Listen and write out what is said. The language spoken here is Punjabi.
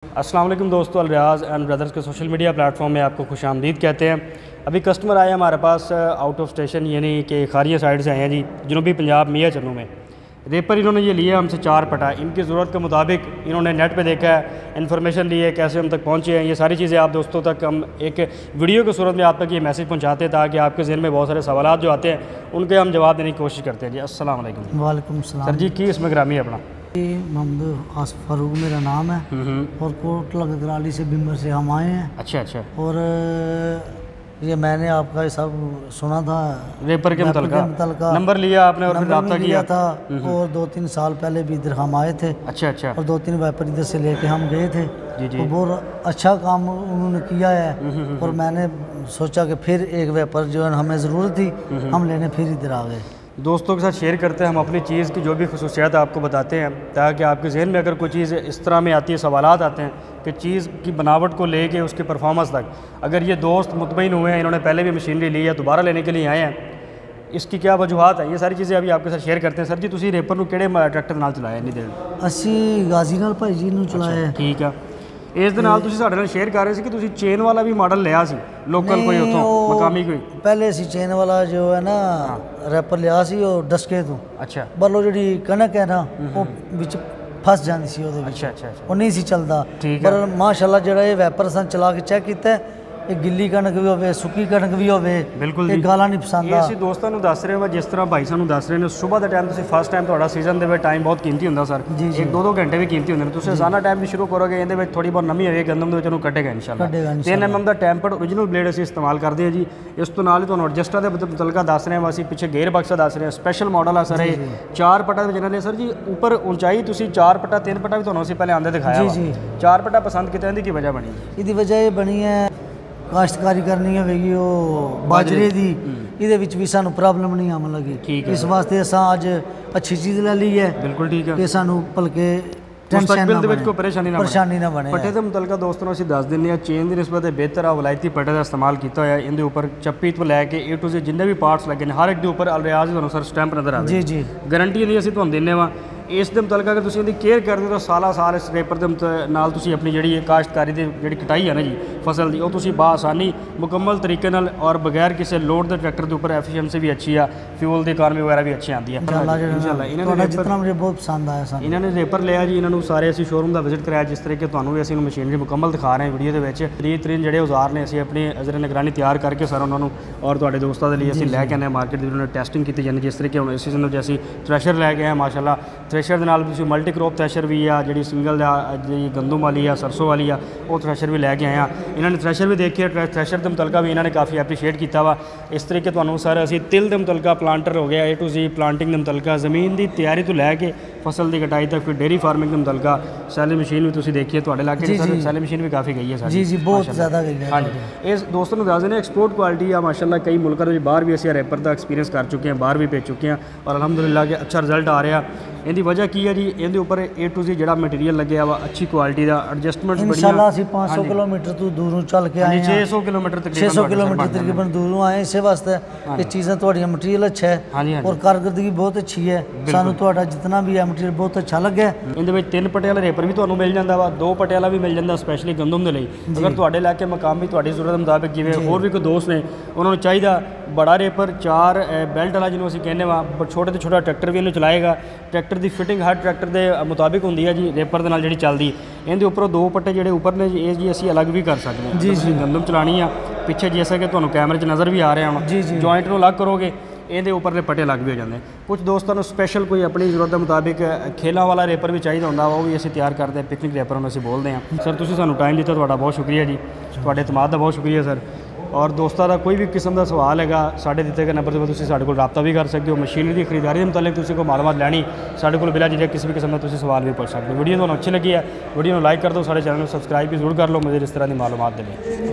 अस्सलाम वालेकुम दोस्तों, अलरियाज़ एंड ब्रदर्स के सोशल मीडिया प्लेटफॉर्म में आपको खुशामदीद कहते हैं। अभी कस्टमर आए हमारे पास आउट ऑफ स्टेशन यानी कि खारिया साइड से आए हैं जी, जनूबी पंजाब मियाँ चन्नू में। रेपर इन्होंने ये लिया हमसे 4 पटा, इनकी ज़रूरत के मुताबिक इन्होंने नेट पे देखा है, इन्फॉर्मेशन ली है, कैसे हम तक पहुँचे हैं, ये सारी चीज़ें आप दोस्तों तक हम एक वीडियो की सूरत में आप तक ये मैसेज पहुँचाते हैं ताकि आपके ज़हन में बहुत सारे सवालात जो आते हैं उनके हम जवाब देने की कोशिश करते हैं जी। अस्सलाम वालेकुम। वालेकुम सलाम। सर जी, की इसमें ग्रामी है अपना? मोहम्मद आसिफ फारूक मेरा नाम है और कोटला गदराली से बिम्बर से हम आए हैं। अच्छा अच्छा। और ये मैंने आपका ये सब सुना था, रेपर के मुतल्लिका नंबर लिया आपने और फिर रब्ता किया था। और 2-3 साल पहले भी इधर हम आए थे। अच्छा अच्छा। और 2-3 वेपर इधर से लेके हम गए थे जी जी। तो बहुत अच्छा काम उन्होंने किया है। और मैंने सोचा कि फिर एक वेपर जो है हमें ज़रूरत थी, हम लेने फिर इधर आ गए। दोस्तों के साथ शेयर करते हैं हम अपनी चीज़ की जो भी खसूसियात आपको बताते हैं ताकि आपके जहन में अगर कोई चीज़ इस तरह में आती है, सवालात आते हैं कि चीज़ की बनावट को लेके उसके परफॉर्मेंस तक, अगर ये दोस्त मुतमईन हुए हैं, इन्होंने पहले भी मशीनरी ली है, दोबारा लेने के लिए आए हैं, इसकी क्या वजूहत है, ये सारी चीज़ें अभी आपके साथ शेयर करते हैं। सर जी, तुसी रेपर ਨੂੰ ਕਿਹੜੇ ट्रैक्टर ਨਾਲ ਚਲਾਇਆ ਇੰਨੀ ਦੇਰ? ਅਸੀਂ ਗਾਜ਼ੀ ਨਾਲ ਭਾਈ ਜੀ ਨੂੰ ਚਲਾਇਆ। ਠੀਕ ਆ। ਇਸ ਦੇ ਨਾਲ ਤੁਸੀਂ ਸਾਡੇ ਨਾਲ ਸ਼ੇਅਰ ਕਰ ਰਹੇ ਸੀ ਕਿ ਤੁਸੀਂ ਚੇਨ ਵਾਲਾ ਵੀ ਮਾਡਲ ਲਿਆ ਸੀ, ਲੋਕਲ ਕੋਈ ਉੱਥੋਂ ਮਕਾਮੀ ਕੋਈ? ਪਹਿਲੇ ਅਸੀਂ ਚੇਨ ਵਾਲਾ ਜੋ ਹੈ ਨਾ ਰੈਪਰ ਲਿਆ ਸੀ ਉਹ ਡਸਕੇ ਤੋਂ। ਅੱਛਾ। ਪਰ ਉਹ ਜਿਹੜੀ ਕਣਕ ਹੈ ਨਾ ਉਹ ਵਿੱਚ ਫਸ ਜਾਂਦੀ ਸੀ ਉਹਦੇ ਵਿੱਚ। ਅੱਛਾ ਅੱਛਾ। ਉਹ ਨਹੀਂ ਸੀ ਚੱਲਦਾ। ਪਰ ਮਾਸ਼ਾਅੱਲਾ ਜਿਹੜਾ ਇਹ ਵੈਪਰ ਸਾਂ ਚਲਾ ਕੇ ਚੈੱਕ ਕੀਤਾ, ਇਹ ਗਿੱਲੀ ਕਣਕ ਵੀ ਹੋਵੇ, ਸੁੱਕੀ ਕਣਕ ਵੀ ਹੋਵੇ, ਬਿਲਕੁਲ ਇਹ ਗਾਲਾਂ ਨਹੀਂ ਪਸੰਦ ਆ। ਅਸੀਂ ਦੋਸਤਾਂ ਨੂੰ ਦੱਸ ਰਹੇ ਹਾਂ, ਜਿਸ ਤਰ੍ਹਾਂ ਭਾਈ ਸਾਨੂੰ ਦੱਸ ਰਹੇ ਨੇ, ਸਵੇਰ ਦਾ ਟਾਈਮ ਤੁਸੀਂ ਫਸਟ ਟਾਈਮ ਤੁਹਾਡਾ ਸੀਜ਼ਨ ਦੇ ਵਿੱਚ ਟਾਈਮ ਬਹੁਤ ਕੀਮਤੀ ਹੁੰਦਾ ਸਰ, 1-2 ਘੰਟੇ ਵੀ ਕੀਮਤੀ ਹੁੰਦੇ ਨੇ। ਤੁਸੀਂ ਰੋਜ਼ਾਨਾ ਟਾਈਮ ਵੀ ਸ਼ੁਰੂ ਕਰੋਗੇ, ਇਹਦੇ ਵਿੱਚ ਥੋੜੀ ਬਹੁਤ ਨਮੀ ਹੋਏਗੀ ਗੰਦਮ ਦੇ ਵਿੱਚ, ਉਹਨੂੰ ਕੱਢੇਗਾ ਇਨਸ਼ਾਅੱਲਾ। 3 mm ਦਾ ਟੈਂਪਰਡ ਓਰੀਜਨਲ ਬਲੇਡ ਅਸੀਂ ਇਸਤੇਮਾਲ ਕਰਦੇ ਹਾਂ ਜੀ। ਇਸ ਤੋਂ ਨਾਲ ਹੀ ਤੁਹਾਨੂੰ ਐਡਜਸਟਾਂ ਦੇ ਮੁਤਲਕਾ ਦੱਸ ਰਹੇ ਹਾਂ, ਅਸੀਂ ਪਿੱਛੇ ਗੇਅਰ ਬਕਸਾ ਦੱਸ ਰਹੇ ਹਾਂ, ਸਪੈਸ਼ਲ ਮਾਡਲ ਆ ਸਰ ਇਹ 4 ਪਟਾ ਦੇ ਜਿਹਨਾਂ ਨੇ ਸਰ ਜੀ ਉੱਪਰ ਉਚਾਈ ਤੁਸੀਂ 4 ਪਟਾ 3 ਪਟਾ ਵੀ ਤੁਹਾਨੂੰ ਅਸੀਂ ਪਹਿਲੇ ਆਂਦੇ ਦਿਖਾਇਆ ਵਾ। 4 ਪਟਾ ਪਸੰਦ ਕੀਤਾ, ਇਹਦੀ ਕੀ ਵਜ੍ਹਾ ਬਣੀ? ਇਹਦੀ ਵਜ੍ਹਾ ਇਹ ਬਣੀ ਹੈ ਕਾਸ਼ਤਕਾਰੀ ਕਰਨੀ ਹੋਵੇਗੀ ਉਹ ਬਾਜਰੇ ਦੀ, ਇਹਦੇ ਵਿੱਚ ਵੀ ਸਾਨੂੰ ਪ੍ਰੋਬਲਮ ਨਹੀਂ ਆਉਣ ਲੱਗੀ। ਇਸ ਵਾਸਤੇ ਅਸਾਂ ਅੱਜ ਅੱਛੀ ਚੀਜ਼ ਲੈ ਲਈ ਹੈ। ਬਿਲਕੁਲ ਠੀਕ ਹੈ ਕਿ ਸਾਨੂੰ ਭਲਕੇ ਮੁਸਤਕਬਲ ਦੇ ਵਿੱਚ ਕੋਈ ਪਰੇਸ਼ਾਨੀ ਨਾ ਬਣੇ। ਪੱਟੇ ਦੇ ਮੁਤਲਕਾ ਦੋਸਤੋ ਨੂੰ ਅਸੀਂ ਦੱਸ ਦਿੰਦੇ ਹਾਂ, ਚੇਨ ਦੀ ਨਿਸਬਤ ਬਿਹਤਰ ਆ ਵਲਾਇਤੀ ਪੱਟੇ ਦਾ ਇਸਤੇਮਾਲ ਕੀਤਾ ਹੋਇਆ। ਇਹਦੇ ਉੱਪਰ ਚੱਪੀ ਤੋਂ ਲੈ ਕੇ A to Z ਜਿੰਨੇ ਵੀ ਪਾਰਟਸ ਲੱਗੇ ਨੇ, ਹਰ ਇੱਕ ਦੇ ਉੱਪਰ ਅਲਰਿਆਜ਼ ਤੁਹਾਨੂੰ ਸਰ ਸਟੈਂਪ ਨਜ਼ਰ ਆਵੇ। ਜੀ ਜੀ। ਗਾਰੰਟੀ ਇਹਦੀ ਅਸੀਂ ਤੁਹਾਨੂੰ ਦਿੰਦੇ ਹਾਂ। ਇਸ ਦੇ ਮੁਤਲਕ ਅਗਰ ਤੁਸੀਂ ਇਹਦੀ ਕੇਅਰ ਕਰਦੇ ਹੋ ਤਾਂ ਸਾਲਾ ਸਾਲ ਇਸ ਰੇਪਰ ਦੇ ਨਾਲ ਤੁਸੀਂ ਆਪਣੀ ਜਿਹੜੀ ਇਹ ਕਾਸ਼ਤਕਾਰੀ ਦੀ ਜਿਹੜੀ ਕਟਾਈ ਹੈ ਨਾ ਜੀ ਫਸਲ ਦੀ, ਉਹ ਤੁਸੀਂ ਬਾਸਾਨੀ ਮੁਕੰਮਲ ਤਰੀਕੇ ਨਾਲ ਔਰ ਬਗੈਰ ਕਿਸੇ ਲੋਡ ਦੇ ਟਰੈਕਟਰ ਦੇ ਉੱਪਰ ਐਫੀਸ਼ੀਐਂਸੀ ਵੀ ਅੱਛੀ ਆ, ਫਿਊਲ ਦੀ ਇਕਾਨਮੀ ਵਗੈਰਾ ਵੀ ਅੱਛੀ ਆਉਂਦੀ ਹੈ ਇਨਸ਼ਾਅੱਲਾ। ਇਹਨਾਂ ਨੇ ਜਿਤਨਾ ਮੈਨੂੰ ਬਹੁਤ ਪਸੰਦ ਆਇਆ ਸਾਨੂੰ, ਇਹਨਾਂ ਨੇ ਰੇਪਰ ਲਿਆ ਜੀ। ਇਹਨਾਂ ਨੂੰ ਸਾਰੇ ਅਸੀਂ ਸ਼ੋਰੂਮ ਦਾ ਵਿਜ਼ਿਟ ਕਰਾਇਆ, ਜਿਸ ਤਰੀਕੇ ਤੁਹਾਨੂੰ ਵੀ ਅਸੀਂ ਮਸ਼ੀਨਰੀ ਮੁਕੰਮਲ ਦਿਖਾ ਰਹੇ ਹਾਂ ਵੀਡੀਓ ਦੇ ਵਿੱਚ। ਤਰੀਨ ਜਿਹੜੇ ਔਜ਼ਾਰ ਨੇ ਅਸੀਂ ਆਪਣੀ ਅਜ਼ਰ ਨਿਗਰਾਨੀ ਤਿਆਰ ਕਰਕੇ ਸਰ ਉਹਨਾਂ ਨੂੰ ਔਰ ਤੁਹਾਡੇ ਦੋਸਤਾਂ ਦੇ ਲਈ ਅਸੀਂ ਲੈ ਕੇ ਆਉਂਦੇ ਹਾਂ ਮਾਰਕੀਟ ਦੀ, ਉਹਨਾਂ ਨੇ ਟੈਸਟਿੰਗ ਕੀਤੀ ਜਾਂਦੀ। ਜਿਸ ਤਰੀਕੇ ਹੁਣ ਇਸ ਸੀਜ਼ਨ ਨੂੰ ਜੇ ਅਸੀਂ ਥ੍ਰੈਸ਼ਰ ਲੈ ਕੇ ਆਏ ਮਾਸ਼ਾਅੱਲਾ, ਥ੍ਰੈਸ਼ਰ ਦੇ ਨਾਲ ਤੁਸੀਂ ਮਲਟੀ ਕ੍ਰੋਪ ਥ੍ਰੈਸ਼ਰ ਵੀ ਆ, ਜਿਹੜੀ ਸਿੰਗਲ ਜਿਹੜੀ ਗੰਦਮ ਵਾਲੀ ਆ, ਸਰਸੋਂ ਵਾਲੀ ਆ, ਉਹ ਥ੍ਰੈਸ਼ਰ ਵੀ ਲੈ ਕੇ ਆਏ ਆ। ਇਹਨਾਂ ਨੇ ਥ੍ਰੈਸ਼ਰ ਵੀ ਦੇਖੀ, ਥ੍ਰੈਸ਼ਰ ਦੇ ਮੁਤਲਕਾ ਵੀ ਇਹਨਾਂ ਨੇ ਕਾਫੀ ਐਪਰੀਸ਼ੀਏਟ ਕੀਤਾ ਵਾ। ਇਸ ਤਰੀਕੇ ਤੁਹਾਨੂੰ ਸਰ ਅਸੀਂ ਤਿਲ ਦੇ ਮੁਤਲਕਾ ਪਲਾਂਟਰ ਹੋ ਗਿਆ, A to Z ਪਲਾਂਟਿੰਗ ਦੇ ਮੁਤਲਕਾ ਜ਼ਮੀਨ ਦੀ ਤਿਆਰੀ ਤੋਂ ਲੈ ਕੇ ਫਸਲ ਦੀ ਕਟਾਈ ਤੱਕ, ਫਿਰ ਡੇਅਰੀ ਫਾਰਮਿੰਗ ਦੇ ਮੁਤਲਕਾ ਸੈਲਿੰਗ ਮਸ਼ੀਨ ਵੀ ਤੁਸੀਂ ਦੇਖੀਏ ਤੁਹਾਡੇ ਇਲਾਕੇ ਦੀ ਸਰ ਸੈਲਿੰਗ ਮਸ਼ੀਨ ਵੀ ਕਾਫੀ ਗਈ ਹੈ ਸਾਡੀ। ਜੀ ਬਹੁਤ ਜ਼ਿਆਦਾ ਗਈ ਹੈ। ਹਾਂਜੀ, ਇਸ ਦੋਸਤੋਂ ਨੂੰ ਦੱਸ ਦਿੰਦੇ ਐਕਸਪੋਰਟ ਕੁਆਲਿਟੀ ਆ ਮਾਸ਼ਾਅੱਲਾ। ਕਈ ਮੁਲਕਾਂ ਦੇ ਵਿੱਚ ਬਾਹਰ ਵੀ ਅਸੀਂ ਰੈਪਰ ਦਾ ਐਕਸਪੀਰੀਅੰਸ ਕਰ ਚੁੱਕੇ ਹਾਂ, ਬਾਹਰ ਵੀ ਭੇਜ ਚੁੱਕੇ ਹਾਂ ਔਰ ਅਲਹਮਦੁਲਿਲਾ ਕਿ ਅੱਛਾ ਰਿਜ਼ਲਟ ਆ ਰਿਹਾ। ਇਹਦੀ ਵਜ੍ਹਾ ਕੀ ਹੈ ਜੀ? ਇਹਦੇ ਉੱਪਰ A to Z ਜਿਹੜਾ ਮਟੀਰੀਅਲ ਲੱਗਿਆ ਵਾ ਅੱਛੀ ਕੁਆਲਿਟੀ ਦਾ, ਐਡਜਸਟਮੈਂਟਸ ਬੜੀਆਂ। ਇਨਸ਼ਾਅੱਲਾ ਅਸੀਂ 500 ਕਿਲੋਮੀਟਰ ਤੋਂ ਦੂਰੋਂ ਚੱਲ ਕੇ ਆਏ ਹਾਂ। 600 ਕਿਲੋਮੀਟਰ ਤਕਰੀਬਨ ਦੂਰੋਂ ਆਏ। ਇਸੇ ਵਾਸਤੇ ਇਹ ਚੀਜ਼ਾਂ ਤੁਹਾਡੀਆਂ ਮਟੀਰੀਅਲ ਅੱਛਾ ਹੈ ਔਰ ਕਾਰਗਰਦਗੀ ਬਹੁਤ ਅੱਛੀ ਹੈ। ਸਾਨੂੰ ਤੁਹਾਡਾ ਜਿੰਨਾ ਵੀ ਹੈ ਮਟੀਰੀਅਲ ਬਹੁਤ ਅੱਛਾ ਲੱਗਿਆ। ਇਹਦੇ ਵਿੱਚ 3 ਪਟੇ ਵਾਲਾ ਰੇਪਰ ਵੀ ਤੁਹਾਨੂੰ ਮਿਲ ਜਾਂਦਾ ਵਾ, 2 ਪਟੇ ਵਾਲਾ ਵੀ ਮਿਲ ਜਾਂਦਾ ਸਪੈਸ਼ਲੀ ਗੰਦਮ ਦੇ ਲਈ। ਅਗਰ ਤੁਹਾਡੇ ਇਲਾਕੇ ਮਕਾਮੀ ਤੁਹਾਡੀ ਜ਼ਰੂਰਤ ਦੇ ਮੁਤਾਬਿਕ, ਜਿਵੇਂ ਹੋਰ ਵੀ ਕੋਈ ਦੋਸਤ ਨੇ ਉਹਨਾਂ ਨੂੰ ਚਾਹੀਦਾ ਬੜਾ ਰੇਪਰ 4 ਬੈਲਟ ਵਾਲਾ ਜਿਹਨੂੰ ਅਸੀਂ ਕਹਿੰਦੇ ਵਾ, ਛੋਟੇ ਤੋਂ ਛੋਟਾ ਟਰੈਕਟਰ ਵੀ ਇਹਨੂੰ ਚਲਾਏਗਾ। ਟਰੈਕਟਰ ਦੀ ਫਿਟਿੰਗ ਹਰ ਟਰੈਕਟਰ ਦੇ ਮੁਤਾਬਿਕ ਹੁੰਦੀ ਹੈ ਜੀ, ਰੇਪਰ ਦੇ ਨਾਲ ਜਿਹੜੀ ਚੱਲਦੀ। ਇਹਦੇ ਉੱਪਰੋਂ 2 ਪੱਟੇ ਜਿਹੜੇ ਉੱਪਰ ਨੇ ਇਹ ਜੀ ਅਸੀਂ ਅਲੱਗ ਵੀ ਕਰ ਸਕਦੇ ਹਾਂ। ਤੁਸੀਂ ਗੰਦਮ ਚਲਾਣੀ ਆ ਪਿੱਛੇ, ਜੈਸਾ ਕਿ ਤੁਹਾਨੂੰ ਕੈਮਰੇ 'ਚ ਨਜ਼ਰ ਵੀ ਆ ਰਿਹਾ ਹੁਣ, ਜੁਆਇੰਟ ਨੂੰ ਅਲੱਗ ਕਰੋਗੇ, ਇਹਦੇ ਉੱਪਰ ਦੇ ਪੱਟੇ ਅਲੱਗ ਵੀ ਹੋ ਜਾਂਦੇ। ਕੁਝ ਦੋਸਤਾਂ ਨੂੰ ਸਪੈਸ਼ਲ ਕੋਈ ਆਪਣੀ ਜ਼ਰੂਰਤ ਦੇ ਮੁਤਾਬਿਕ ਖੇਲਾਂ ਵਾਲਾ ਰੇਪਰ ਵੀ ਚਾਹੀਦਾ ਹੁੰਦਾ, ਉਹ ਵੀ ਅਸੀਂ ਤਿਆਰ ਕਰਦੇ ਹਾਂ। ਪਿਕਨਿਕ ਰੇਪਰ ਨੂੰ ਅਸੀਂ ਬੋਲਦੇ ਹਾਂ। ਸਰ ਤੁਸੀਂ ਸਾਨੂੰ ਟਾਈਮ ਦਿੱਤਾ, ਤੁਹਾਡਾ ਬਹੁਤ ਸ਼ੁਕਰੀਆ ਜੀ, ਤੁਹਾਡੇ ਇਤਮਾਦ ਦਾ ਬਹੁਤ ਸ਼ੁਕਰੀਆ ਸਰ। ਔਰ ਦੋਸਤਾਂ ਦਾ ਕੋਈ ਵੀ ਕਿਸਮ ਦਾ ਸਵਾਲ ਹੈਗਾ, ਸਾਡੇ ਦਿੱਤੇ ਗਏ ਨੰਬਰ 'ਤੇ ਤੁਸੀਂ ਸਾਡੇ ਕੋਲ ਰਾਬਤਾ ਵੀ ਕਰ ਸਕਦੇ ਹੋ। ਮਸ਼ੀਨਰੀ ਦੀ ਖਰੀਦਦਾਰੀ ਦੇ ਮੁਤਲਕ ਤੁਸੀਂ ਕੋਈ ਮਾਲੂਮਾਤ ਲੈਣੀ, ਸਾਡੇ ਕੋਲ ਬਿਲਾ ਜਿਹੇ ਕਿਸੇ ਵੀ ਕਿਸਮ ਦਾ ਤੁਸੀਂ ਸਵਾਲ ਵੀ ਪੁੱਛ ਸਕਦੇ ਹੋ। ਵੀਡੀਓ ਤੁਹਾਨੂੰ ਅੱਛੀ ਲੱਗੀ ਹੈ, ਵੀਡੀਓ ਨੂੰ ਲਾਈਕ ਕਰ ਦਿਓ, ਸਾਡੇ ਚੈਨਲ ਨੂੰ ਸਬਸਕ੍ਰਾਈਬ ਵੀ ਜ਼ਰੂਰ ਕਰ ਲਓ ਮਜ਼ੀਦ ਇਸ ਤਰ੍ਹਾਂ ਦੀ ਮਾਲੂਮਾਤ ਦੇ ਲਈ।